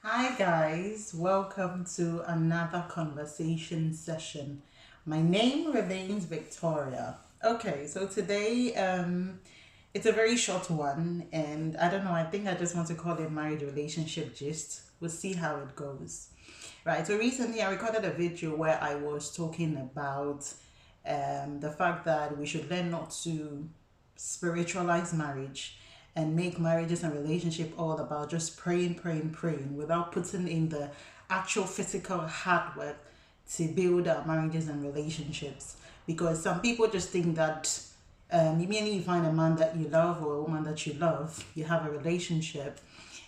Hi guys, welcome to another conversation session. My name remains Victoria. Okay, so today it's a very short one and I don't know, I think I just want to call it married relationship gist. We'll see how it goes. Right, so recently I recorded a video where I was talking about the fact that we should learn not to spiritualize marriage and make marriages and relationship all about just praying without putting in the actual physical hard work to build our marriages and relationships. Because some people just think that immediately you find a man that you love or a woman that you love, you have a relationship,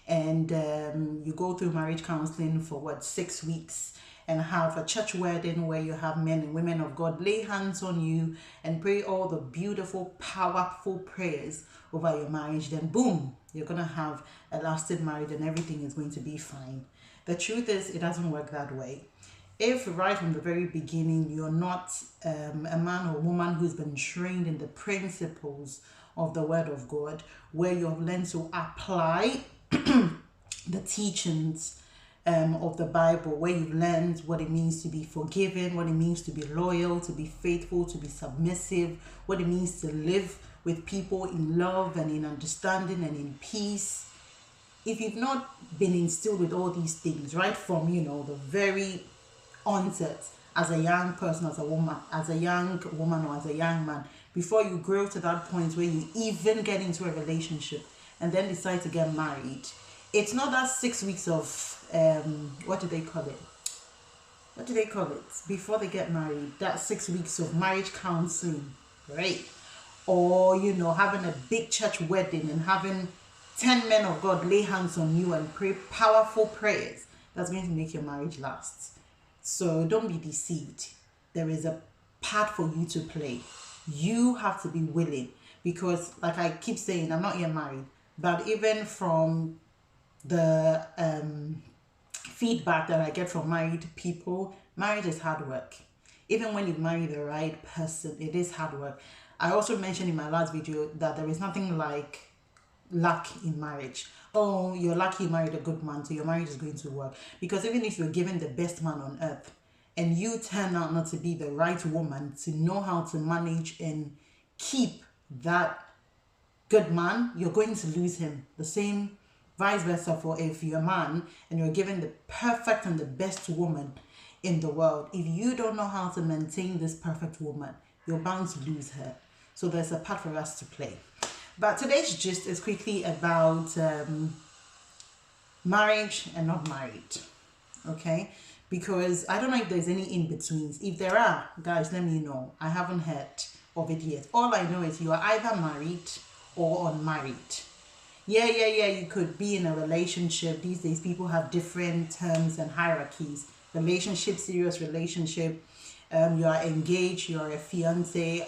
and you go through marriage counseling for what, 6 weeks, and have a church wedding where you have men and women of God lay hands on you and pray all the beautiful, powerful prayers over your marriage, then boom, you're gonna have a lasting marriage and everything is going to be fine. The truth is, it doesn't work that way. If right from the very beginning you're not a man or woman who's been trained in the principles of the Word of God, where you have learned to apply the teachings of the Bible, where you've learned what it means to be forgiven, what it means to be loyal, to be faithful, to be submissive, what it means to live with people in love and in understanding and in peace. If you've not been instilled with all these things right from the very onset, as a young person, as a woman, or as a young man, before you grow to that point where you even get into a relationship and then decide to get married, it's not that 6 weeks of what do they call it? What do they call it before they get married? That 6 weeks of marriage counseling, right? Or having a big church wedding and having 10 men of God lay hands on you and pray powerful prayers that's going to make your marriage last. So don't be deceived. There is a part for you to play. You have to be willing, because like I keep saying, I'm not yet married, but even from the feedback that I get from married people, marriage is hard work. Even when you marry the right person, it is hard work. I also mentioned in my last video that there is nothing like luck in marriage. Oh, you're lucky you married a good man, so your marriage is going to work. Because even if you're given the best man on earth and you turn out not to be the right woman to know how to manage and keep that good man, you're going to lose him. The same vice versa for if you're a man and you're given the perfect and the best woman in the world. If you don't know how to maintain this perfect woman, you're bound to lose her. So there's a part for us to play. But today's gist is quickly about marriage and not married. Okay? Because I don't know if there's any in-betweens. If there are, guys, let me know. I haven't heard of it yet. All I know is you are either married or unmarried. Yeah, you could be in a relationship. These days, people have different terms and hierarchies. Relationship, serious relationship. You are engaged, you are a fiance.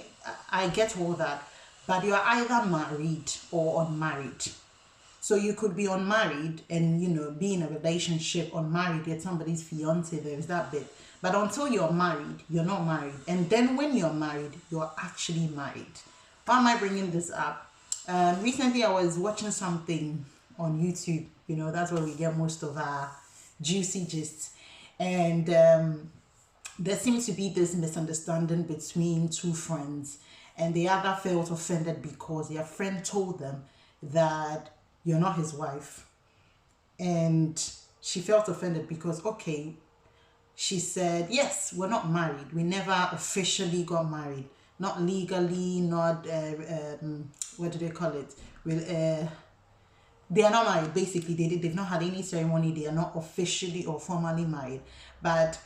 I get all that. But you are either married or unmarried. So you could be unmarried and be in a relationship, unmarried, yet somebody's fiance. There's that bit. But until you're married, you're not married. And then when you're married, you're actually married. Why am I bringing this up? Recently, I was watching something on YouTube. That's where we get most of our juicy gists. And there seems to be this misunderstanding between two friends. And the other felt offended because their friend told them that you're not his wife. And she felt offended because, okay, she said, yes, we're not married. We never officially got married. Not legally, not, what do they call it? They are not married, basically. They've not had any ceremony. They are not officially or formally married. But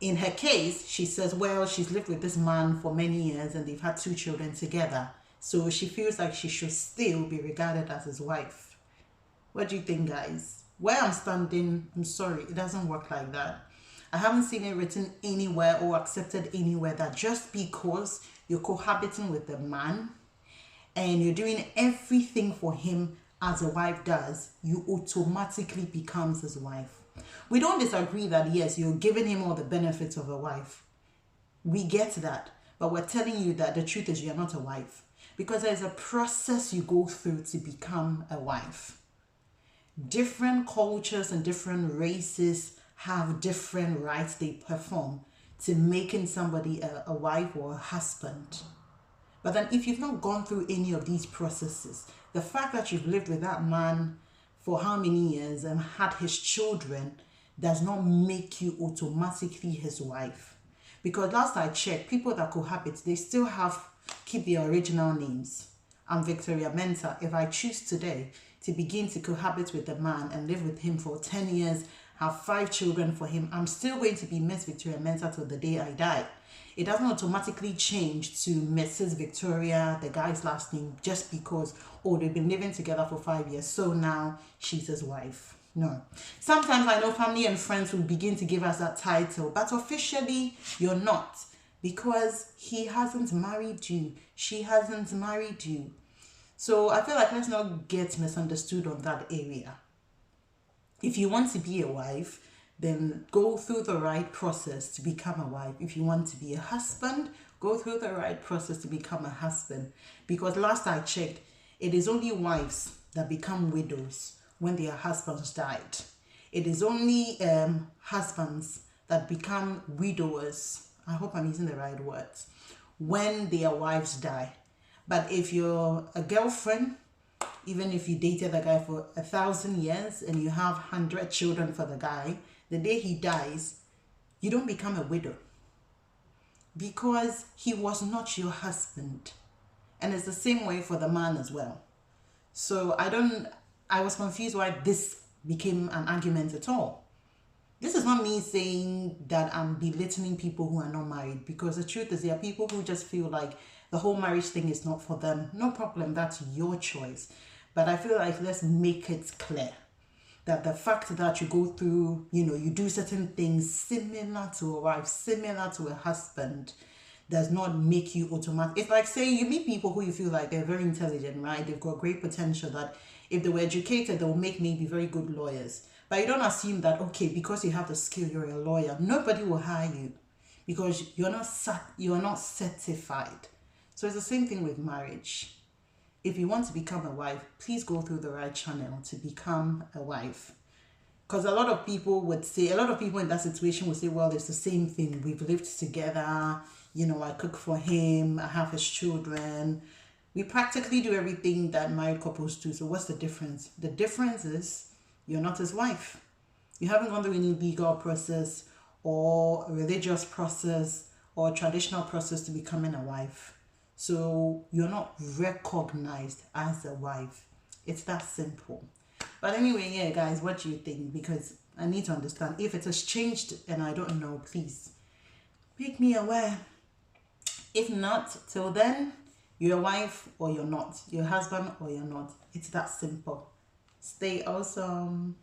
in her case, she says, well, she's lived with this man for many years and they've had 2 children together. So she feels like she should still be regarded as his wife. What do you think, guys? Where I'm standing, I'm sorry, it doesn't work like that. I haven't seen it written anywhere or accepted anywhere that just because you're cohabiting with the man and you're doing everything for him as a wife does, you automatically becomes his wife. We don't disagree that yes, you're giving him all the benefits of a wife. We get that. But we're telling you that the truth is you're not a wife. Because there's a process you go through to become a wife. Different cultures and different races have different rites they perform to making somebody a wife or a husband. But then if you've not gone through any of these processes, the fact that you've lived with that man for how many years and had his children does not make you automatically his wife. Because last I checked, people that cohabit, they still keep their original names. I'm Victoria Mensah. If I choose today to begin to cohabit with a man and live with him for 10 years, have 5 children for him, I'm still going to be Miss Victoria Mensah till the day I die. It doesn't automatically change to Mrs. Victoria, the guy's last name, just because, oh, they've been living together for 5 years, so now she's his wife. No. Sometimes I know family and friends will begin to give us that title, but officially you're not, because he hasn't married you. She hasn't married you. So I feel like let's not get misunderstood on that area. If you want to be a wife, then go through the right process to become a wife. If you want to be a husband, go through the right process to become a husband. Because last I checked, it is only wives that become widows when their husbands died. It is only husbands that become widowers. I hope I'm using the right words. When their wives die. But if you're a girlfriend, even if you dated the guy for 1,000 years and you have 100 children for the guy, the day he dies, you don't become a widow. Because he was not your husband. And it's the same way for the man as well. So I was confused why this became an argument at all. This is not me saying that I'm belittling people who are not married, because the truth is there are people who just feel like the whole marriage thing is not for them. No problem, that's your choice. But I feel like let's make it clear that the fact that you go through, you do certain things similar to a wife, similar to a husband, does not make you automatic. It's like saying you meet people who you feel like they're very intelligent, right? They've got great potential, that if they were educated, they'll make maybe very good lawyers. But you don't assume that, okay, because you have the skill, you're a lawyer. Nobody will hire you because you're not certified. So it's the same thing with marriage. If you want to become a wife, please go through the right channel to become a wife. Because a lot of people in that situation would say, well, it's the same thing. We've lived together. I cook for him. I have his children. We practically do everything that married couples do. So what's the difference? The difference is you're not his wife. You haven't gone through any legal process or religious process or traditional process to becoming a wife. So you're not recognized as a wife. It's that simple. But anyway, yeah, guys, what do you think? Because I need to understand. If it has changed and I don't know, please make me aware. If not, till then, you're a wife or you're not. You're a husband or you're not. It's that simple. Stay awesome.